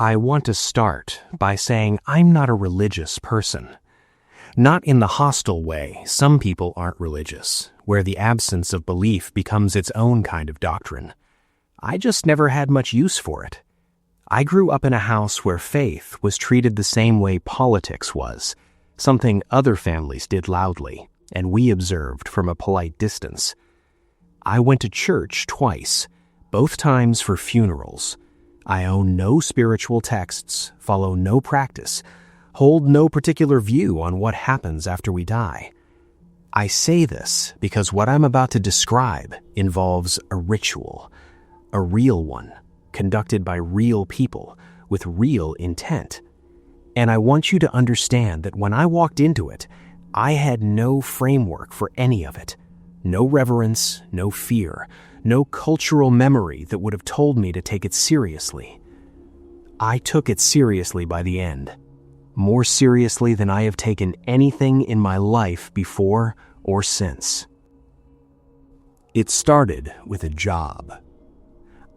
I want to start by saying I'm not a religious person. Not in the hostile way some people aren't religious, where the absence of belief becomes its own kind of doctrine. I just never had much use for it. I grew up in a house where faith was treated the same way politics was, something other families did loudly, and we observed from a polite distance. I went to church twice, both times for funerals. I own no spiritual texts, follow no practice, hold no particular view on what happens after we die. I say this because what I'm about to describe involves a ritual, a real one, conducted by real people with real intent. And I want you to understand that when I walked into it, I had no framework for any of it. No reverence, no fear, no cultural memory that would have told me to take it seriously. I took it seriously by the end, more seriously than I have taken anything in my life before or since. It started with a job.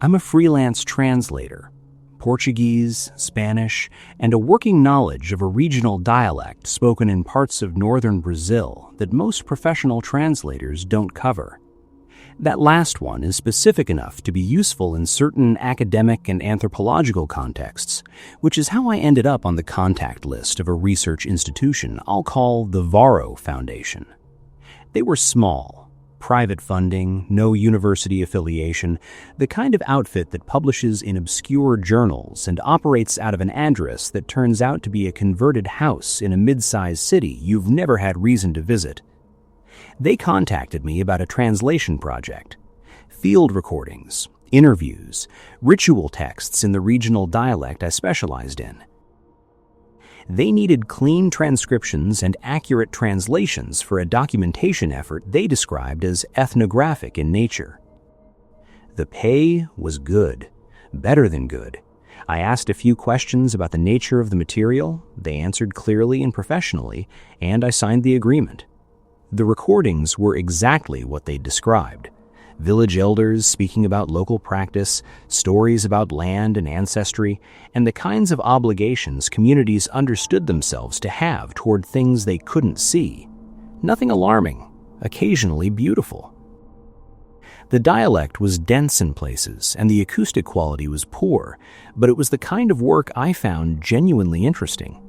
I'm a freelance translator, Portuguese, Spanish, and a working knowledge of a regional dialect spoken in parts of northern Brazil that most professional translators don't cover. That last one is specific enough to be useful in certain academic and anthropological contexts, which is how I ended up on the contact list of a research institution I'll call the Varro Foundation. They were small, private funding, no university affiliation, the kind of outfit that publishes in obscure journals and operates out of an address that turns out to be a converted house in a mid-sized city you've never had reason to visit. They contacted me about a translation project, field recordings, interviews, ritual texts in the regional dialect I specialized in. They needed clean transcriptions and accurate translations for a documentation effort they described as ethnographic in nature. The pay was good, better than good. I asked a few questions about the nature of the material, they answered clearly and professionally, and I signed the agreement. The recordings were exactly what they described. Village elders speaking about local practice, stories about land and ancestry, and the kinds of obligations communities understood themselves to have toward things they couldn't see. Nothing alarming, occasionally beautiful. The dialect was dense in places, and the acoustic quality was poor, but it was the kind of work I found genuinely interesting.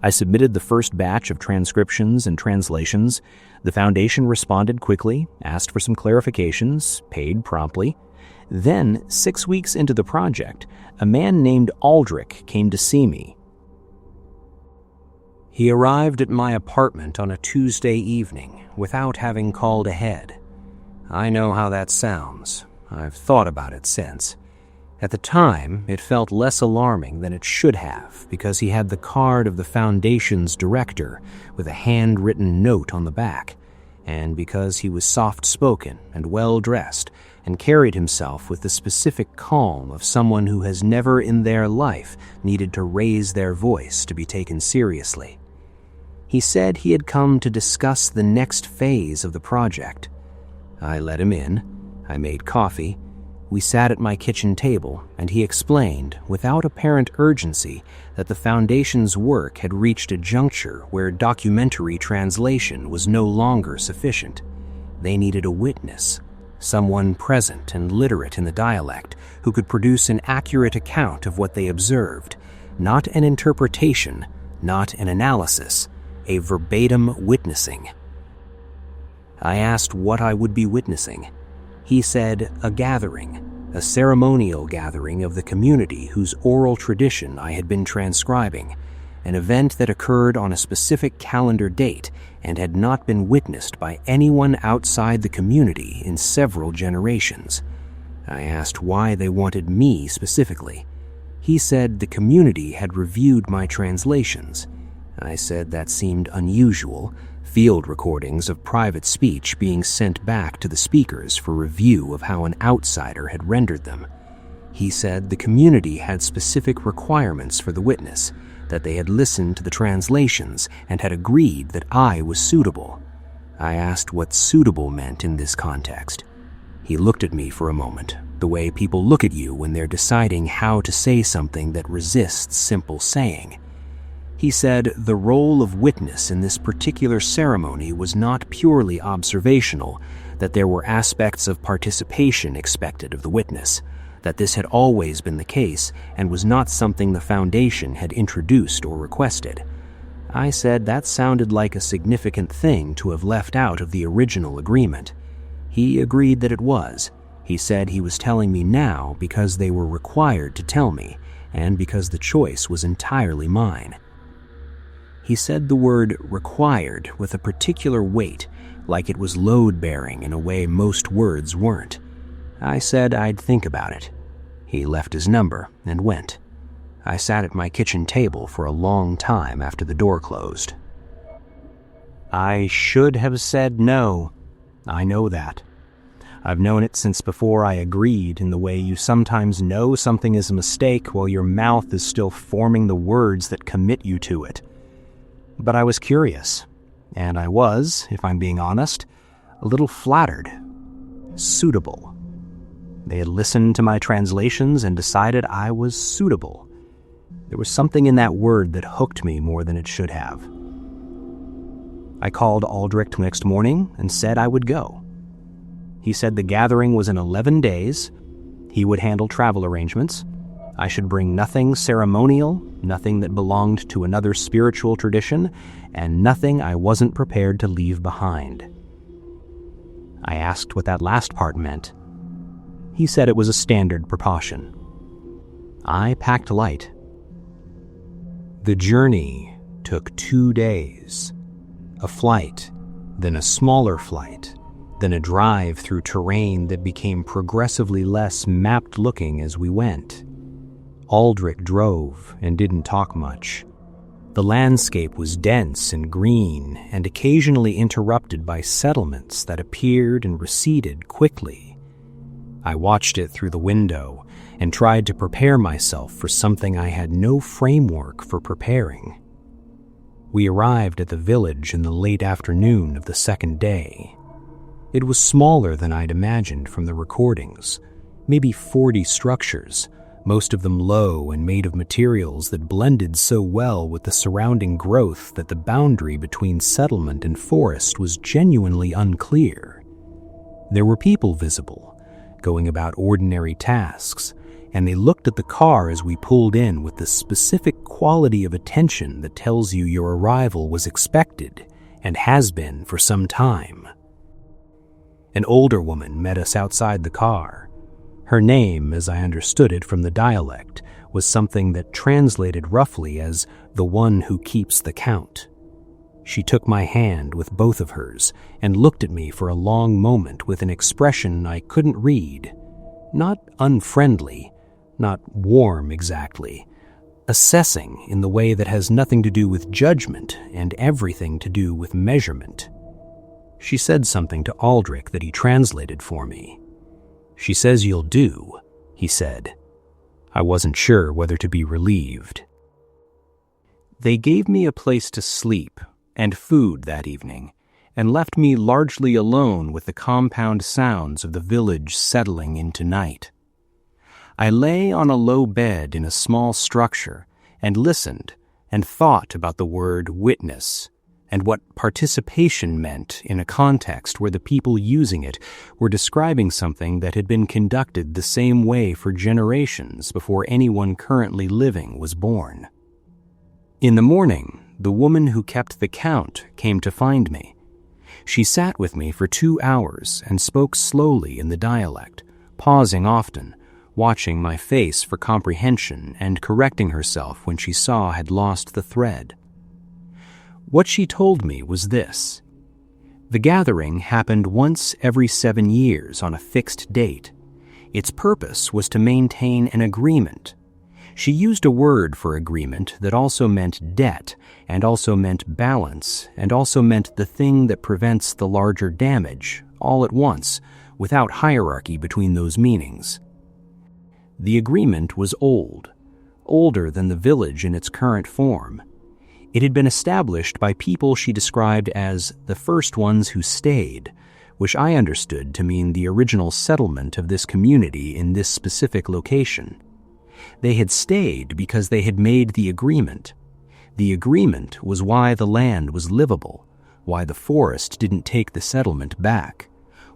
I submitted the first batch of transcriptions and translations. The foundation responded quickly, asked for some clarifications, paid promptly. Then, 6 weeks into the project, a man named Aldrich came to see me. He arrived at my apartment on a Tuesday evening without having called ahead. I know how that sounds. I've thought about it since. At the time, it felt less alarming than it should have because he had the card of the foundation's director with a handwritten note on the back, and because he was soft-spoken and well-dressed and carried himself with the specific calm of someone who has never in their life needed to raise their voice to be taken seriously. He said he had come to discuss the next phase of the project. I let him in. I made coffee. We sat at my kitchen table, and he explained, without apparent urgency, that the Foundation's work had reached a juncture where documentary translation was no longer sufficient. They needed a witness, someone present and literate in the dialect, who could produce an accurate account of what they observed, not an interpretation, not an analysis, a verbatim witnessing. I asked what I would be witnessing. He said a gathering, a ceremonial gathering of the community whose oral tradition I had been transcribing, an event that occurred on a specific calendar date and had not been witnessed by anyone outside the community in several generations. I asked why they wanted me specifically. He said the community had reviewed my translations. I said that seemed unusual, field recordings of private speech being sent back to the speakers for review of how an outsider had rendered them. He said the community had specific requirements for the witness, that they had listened to the translations and had agreed that I was suitable. I asked what suitable meant in this context. He looked at me for a moment, the way people look at you when they're deciding how to say something that resists simple saying. He said the role of witness in this particular ceremony was not purely observational, that there were aspects of participation expected of the witness, that this had always been the case and was not something the Foundation had introduced or requested. I said that sounded like a significant thing to have left out of the original agreement. He agreed that it was. He said he was telling me now because they were required to tell me, and because the choice was entirely mine. He said the word required with a particular weight, like it was load-bearing in a way most words weren't. I said I'd think about it. He left his number and went. I sat at my kitchen table for a long time after the door closed. I should have said no. I know that. I've known it since before I agreed, in the way you sometimes know something is a mistake while your mouth is still forming the words that commit you to it. But I was curious, and I was, if I'm being honest, a little flattered. Suitable. They had listened to my translations and decided I was suitable. There was something in that word that hooked me more than it should have. I called Aldrich next morning and said I would go. He said the gathering was in 11 days. He would handle travel arrangements. I should bring nothing ceremonial, nothing that belonged to another spiritual tradition, and nothing I wasn't prepared to leave behind. I asked what that last part meant. He said it was a standard precaution. I packed light. The journey took 2 days. A flight, then a smaller flight, then a drive through terrain that became progressively less mapped-looking as we went. Aldrich drove and didn't talk much. The landscape was dense and green and occasionally interrupted by settlements that appeared and receded quickly. I watched it through the window and tried to prepare myself for something I had no framework for preparing. We arrived at the village in the late afternoon of the second day. It was smaller than I'd imagined from the recordings, maybe 40 structures, most of them low and made of materials that blended so well with the surrounding growth that the boundary between settlement and forest was genuinely unclear. There were people visible, going about ordinary tasks, and they looked at the car as we pulled in with the specific quality of attention that tells you your arrival was expected and has been for some time. An older woman met us outside the car. Her name, as I understood it from the dialect, was something that translated roughly as the one who keeps the count. She took my hand with both of hers and looked at me for a long moment with an expression I couldn't read. Not unfriendly, not warm exactly. Assessing in the way that has nothing to do with judgment and everything to do with measurement. She said something to Aldrich that he translated for me. "She says you'll do," he said. I wasn't sure whether to be relieved. They gave me a place to sleep and food that evening, and left me largely alone with the compound sounds of the village settling into night. I lay on a low bed in a small structure and listened and thought about the word witness and what participation meant in a context where the people using it were describing something that had been conducted the same way for generations before anyone currently living was born. In the morning, the woman who kept the count came to find me. She sat with me for 2 hours and spoke slowly in the dialect, pausing often, watching my face for comprehension and correcting herself when she saw I had lost the thread. What she told me was this. The gathering happened once every 7 years on a fixed date. Its purpose was to maintain an agreement. She used a word for agreement that also meant debt, and also meant balance, and also meant the thing that prevents the larger damage, all at once, without hierarchy between those meanings. The agreement was old, older than the village in its current form. It had been established by people she described as the first ones who stayed, which I understood to mean the original settlement of this community in this specific location. They had stayed because they had made the agreement. The agreement was why the land was livable, why the forest didn't take the settlement back,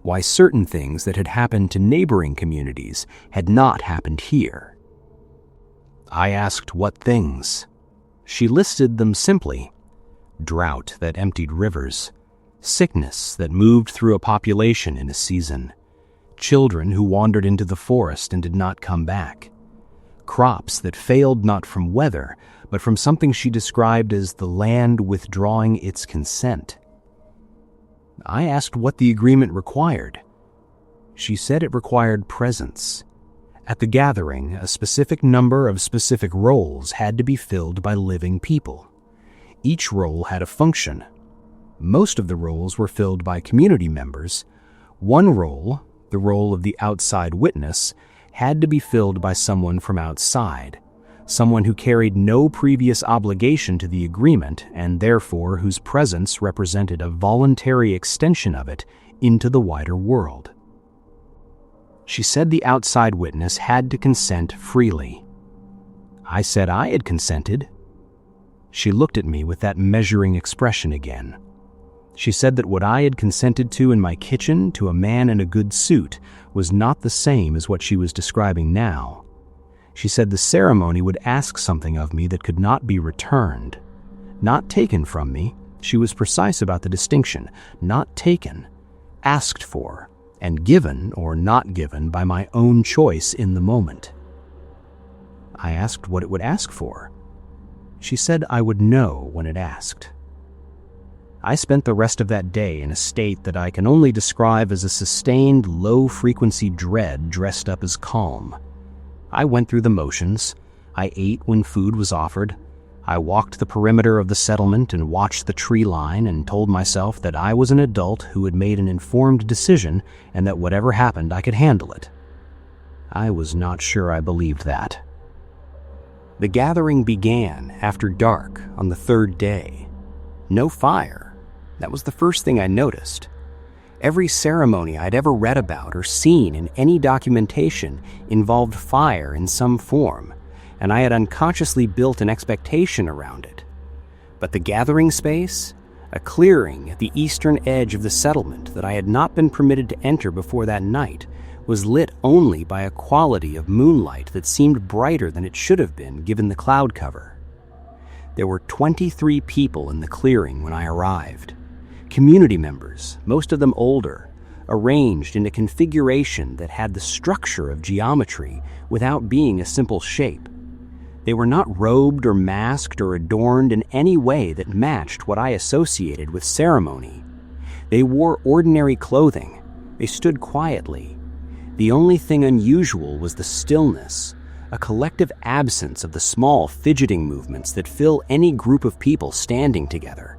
why certain things that had happened to neighboring communities had not happened here. I asked what things. She listed them simply: drought that emptied rivers, sickness that moved through a population in a season, children who wandered into the forest and did not come back, crops that failed not from weather, but from something she described as the land withdrawing its consent. I asked what the agreement required. She said it required presence. At the gathering, a specific number of specific roles had to be filled by living people. Each role had a function. Most of the roles were filled by community members. One role, the role of the outside witness, had to be filled by someone from outside, someone who carried no previous obligation to the agreement and therefore whose presence represented a voluntary extension of it into the wider world. She said the outside witness had to consent freely. I said I had consented. She looked at me with that measuring expression again. She said that what I had consented to in my kitchen to a man in a good suit was not the same as what she was describing now. She said the ceremony would ask something of me that could not be returned. Not taken from me, she was precise about the distinction, not taken, asked for, and given or not given by my own choice in the moment. I asked what it would ask for. She said I would know when it asked. I spent the rest of that day in a state that I can only describe as a sustained, low-frequency dread dressed up as calm. I went through the motions. I ate when food was offered. I walked the perimeter of the settlement and watched the tree line and told myself that I was an adult who had made an informed decision and that whatever happened, I could handle it. I was not sure I believed that. The gathering began after dark on the third day. No fire. That was the first thing I noticed. Every ceremony I'd ever read about or seen in any documentation involved fire in some form, and I had unconsciously built an expectation around it. But the gathering space, a clearing at the eastern edge of the settlement that I had not been permitted to enter before that night, was lit only by a quality of moonlight that seemed brighter than it should have been given the cloud cover. There were 23 people in the clearing when I arrived. Community members, most of them older, arranged in a configuration that had the structure of geometry without being a simple shape. They were not robed or masked or adorned in any way that matched what I associated with ceremony. They wore ordinary clothing. They stood quietly. The only thing unusual was the stillness, a collective absence of the small fidgeting movements that fill any group of people standing together.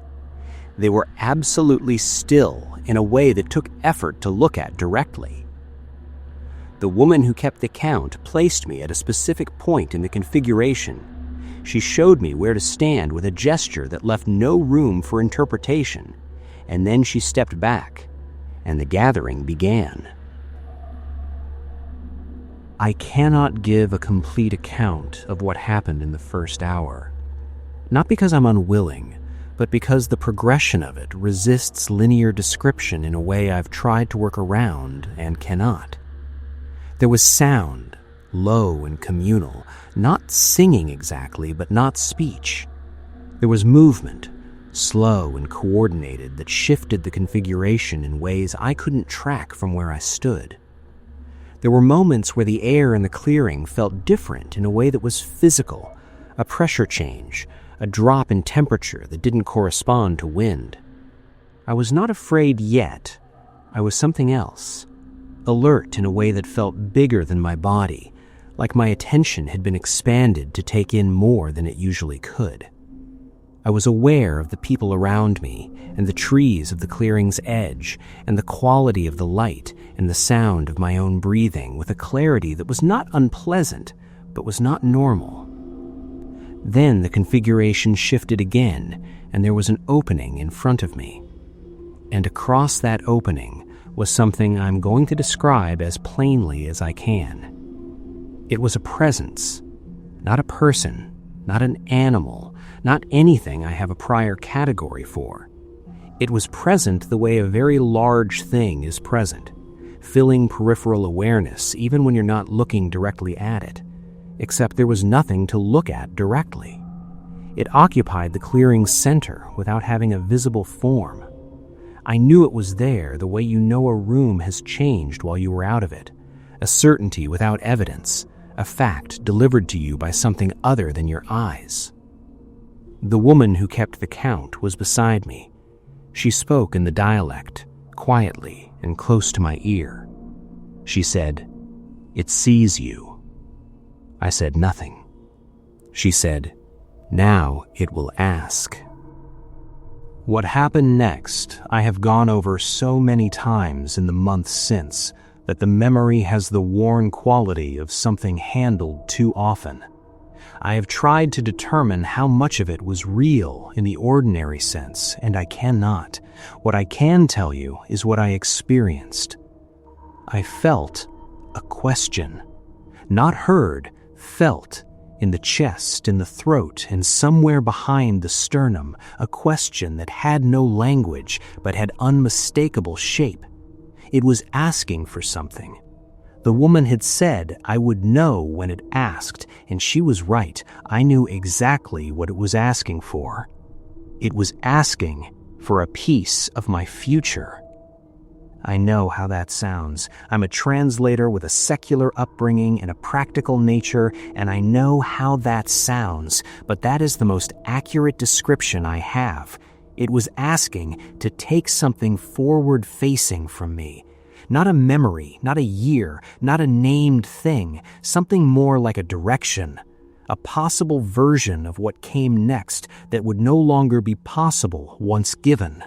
They were absolutely still in a way that took effort to look at directly. The woman who kept the count placed me at a specific point in the configuration. She showed me where to stand with a gesture that left no room for interpretation, and then she stepped back, and the gathering began. I cannot give a complete account of what happened in the first hour, not because I'm unwilling, but because the progression of it resists linear description in a way I've tried to work around and cannot. There was sound, low and communal, not singing exactly, but not speech. There was movement, slow and coordinated, that shifted the configuration in ways I couldn't track from where I stood. There were moments where the air in the clearing felt different in a way that was physical, a pressure change, a drop in temperature that didn't correspond to wind. I was not afraid yet. I was something else, alert in a way that felt bigger than my body, like my attention had been expanded to take in more than it usually could. I was aware of the people around me and the trees of the clearing's edge and the quality of the light and the sound of my own breathing with a clarity that was not unpleasant, but was not normal. Then the configuration shifted again, and there was an opening in front of me. And across that opening, was something I'm going to describe as plainly as I can. It was a presence, not a person, not an animal, not anything I have a prior category for. It was present the way a very large thing is present, filling peripheral awareness even when you're not looking directly at it, except there was nothing to look at directly. It occupied the clearing's center without having a visible form. I knew it was there the way you know a room has changed while you were out of it, a certainty without evidence, a fact delivered to you by something other than your eyes. The woman who kept the count was beside me. She spoke in the dialect, quietly and close to my ear. She said, "It sees you." I said nothing. She said, "Now it will ask." What happened next, I have gone over so many times in the months since that the memory has the worn quality of something handled too often. I have tried to determine how much of it was real in the ordinary sense, and I cannot. What I can tell you is what I experienced. I felt a question. Not heard, felt, in the chest, in the throat, and somewhere behind the sternum, a question that had no language but had unmistakable shape. It was asking for something. The woman had said I would know when it asked, and she was right. I knew exactly what it was asking for. It was asking for a piece of my future. I know how that sounds. I'm a translator with a secular upbringing and a practical nature, and I know how that sounds, but that is the most accurate description I have. It was asking to take something forward-facing from me. Not a memory, not a year, not a named thing, something more like a direction, a possible version of what came next that would no longer be possible once given.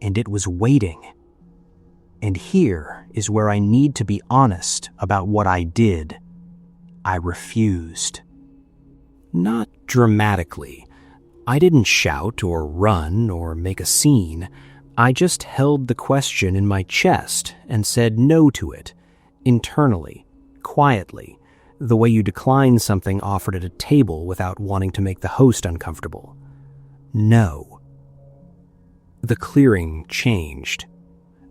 And it was waiting. And here is where I need to be honest about what I did. I refused. Not dramatically. I didn't shout or run or make a scene. I just held the question in my chest and said no to it, internally, quietly, the way you decline something offered at a table without wanting to make the host uncomfortable. No. The clearing changed.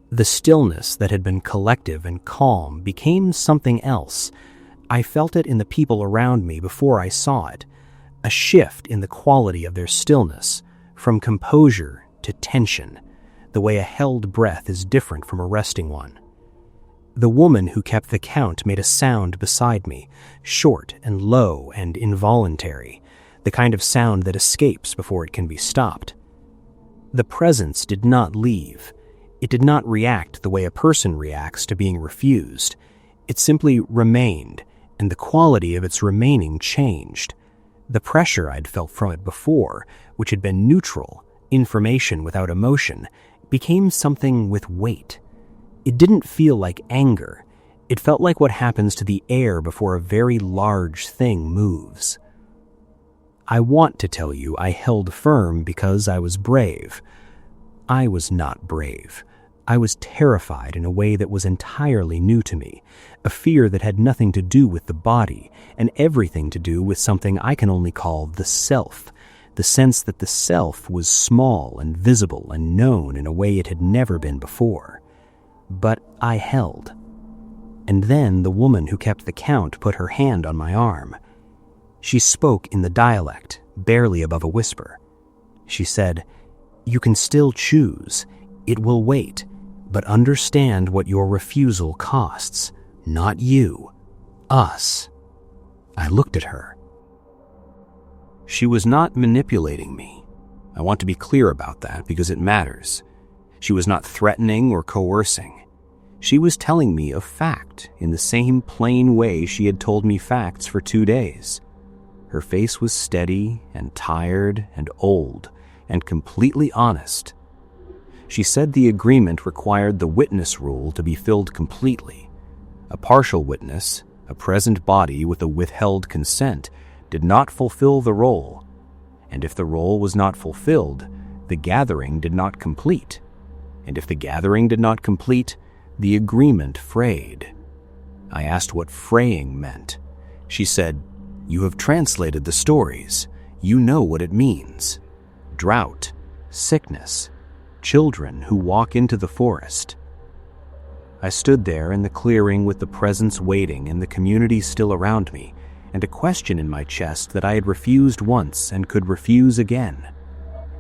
The stillness that had been collective and calm became something else. I felt it in the people around me before I saw it, a shift in the quality of their stillness, from composure to tension, the way a held breath is different from a resting one. The woman who kept the count made a sound beside me, short and low and involuntary, the kind of sound that escapes before it can be stopped. The presence did not leave. It did not react the way a person reacts to being refused. It simply remained, and the quality of its remaining changed. The pressure I'd felt from it before, which had been neutral, information without emotion, became something with weight. It didn't feel like anger. It felt like what happens to the air before a very large thing moves. I want to tell you I held firm because I was brave. I was not brave. I was terrified in a way that was entirely new to me, a fear that had nothing to do with the body and everything to do with something I can only call the self, the sense that the self was small and visible and known in a way it had never been before. But I held. And then the woman who kept the count put her hand on my arm. She spoke in the dialect, barely above a whisper. She said, "You can still choose. It will wait. But understand what your refusal costs. Not you. Us." I looked at her. She was not manipulating me. I want to be clear about that because it matters. She was not threatening or coercing. She was telling me a fact in the same plain way she had told me facts for 2 days. Her face was steady and tired and old and completely honest. She said the agreement required the witness rule to be filled completely. A partial witness, a present body with a withheld consent, did not fulfill the role, and if the role was not fulfilled, the gathering did not complete, and if the gathering did not complete, The agreement frayed. I asked what fraying meant. She said, "You have translated the stories. You know what it means. Drought, sickness, children who walk into the forest." I stood there in the clearing with the presence waiting and the community still around me, and a question in my chest that I had refused once and could refuse again.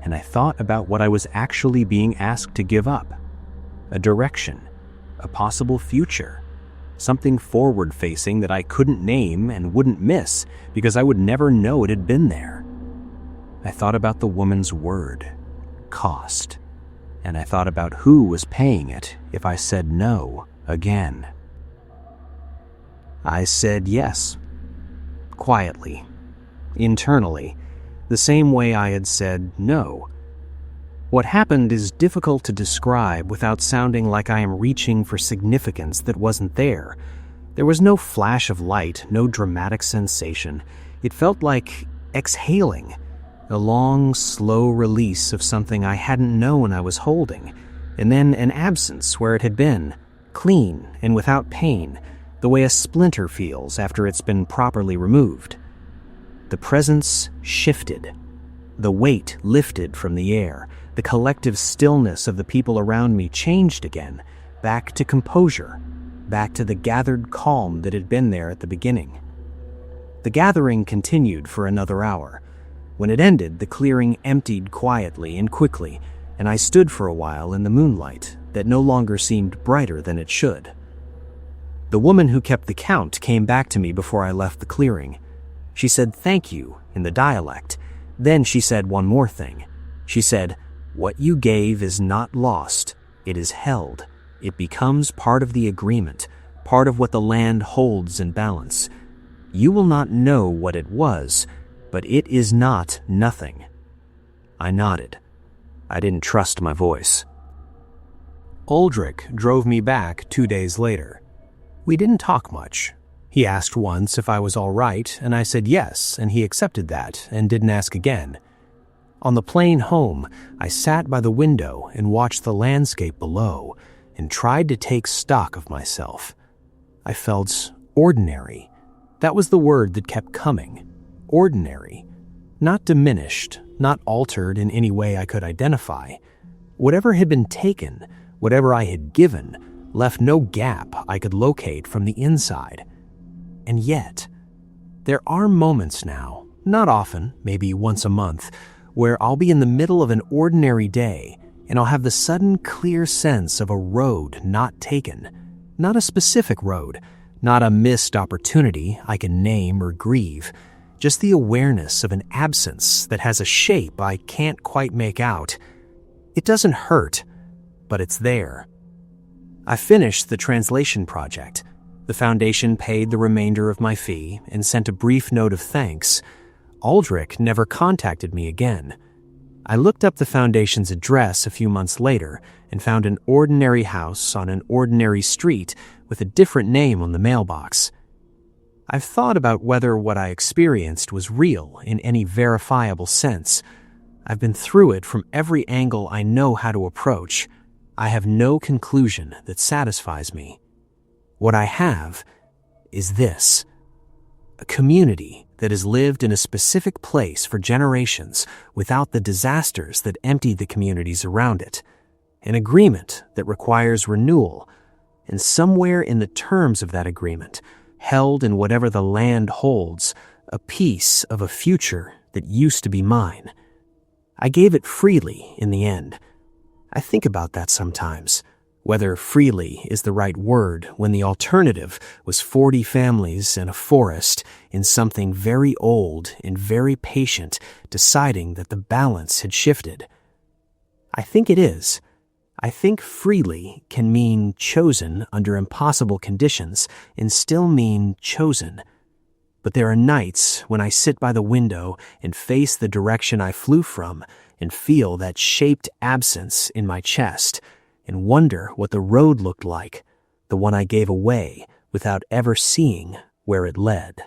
And I thought about what I was actually being asked to give up. A direction, a possible future, something forward-facing that I couldn't name and wouldn't miss because I would never know it had been there. I thought about the woman's word, cost, and I thought about who was paying it if I said no again. I said yes, quietly, internally, the same way I had said no. What happened is difficult to describe without sounding like I am reaching for significance that wasn't there. There was no flash of light, no dramatic sensation. It felt like exhaling, a long, slow release of something I hadn't known I was holding, and then an absence where it had been, clean and without pain, the way a splinter feels after it's been properly removed. The presence shifted. The weight lifted from the air. The collective stillness of the people around me changed again, back to composure, back to the gathered calm that had been there at the beginning. The gathering continued for another hour. When it ended, the clearing emptied quietly and quickly, and I stood for a while in the moonlight that no longer seemed brighter than it should. The woman who kept the count came back to me before I left the clearing. She said thank you in the dialect. Then she said one more thing. She said, "What you gave is not lost. It is held. It becomes part of the agreement, part of what the land holds in balance. You will not know what it was, but it is not nothing." I nodded. I didn't trust my voice. Aldrich drove me back 2 days later. We didn't talk much. He asked once if I was all right, and I said yes, and he accepted that and didn't ask again. On the plane home, I sat by the window and watched the landscape below and tried to take stock of myself. I felt ordinary. That was the word that kept coming. Ordinary. Not diminished, not altered in any way I could identify. Whatever had been taken, whatever I had given, left no gap I could locate from the inside. And yet, there are moments now, not often, maybe once a month, where I'll be in the middle of an ordinary day and I'll have the sudden clear sense of a road not taken. Not a specific road, not a missed opportunity I can name or grieve, just the awareness of an absence that has a shape I can't quite make out. It doesn't hurt, but it's there. I finished the translation project. The foundation paid the remainder of my fee and sent a brief note of thanks. Aldrich never contacted me again. I looked up the foundation's address a few months later and found an ordinary house on an ordinary street with a different name on the mailbox. I've thought about whether what I experienced was real in any verifiable sense. I've been through it from every angle I know how to approach. I have no conclusion that satisfies me. What I have is this: a community that has lived in a specific place for generations without the disasters that emptied the communities around it, an agreement that requires renewal, and somewhere in the terms of that agreement, held in whatever the land holds, a piece of a future that used to be mine. I gave it freely in the end. I think about that sometimes, whether freely is the right word when the alternative was 40 families and a forest in something very old and very patient deciding that the balance had shifted. I think it is. I think freely can mean chosen under impossible conditions and still mean chosen. But there are nights when I sit by the window and face the direction I flew from and feel that shaped absence in my chest and wonder what the road looked like, the one I gave away without ever seeing where it led.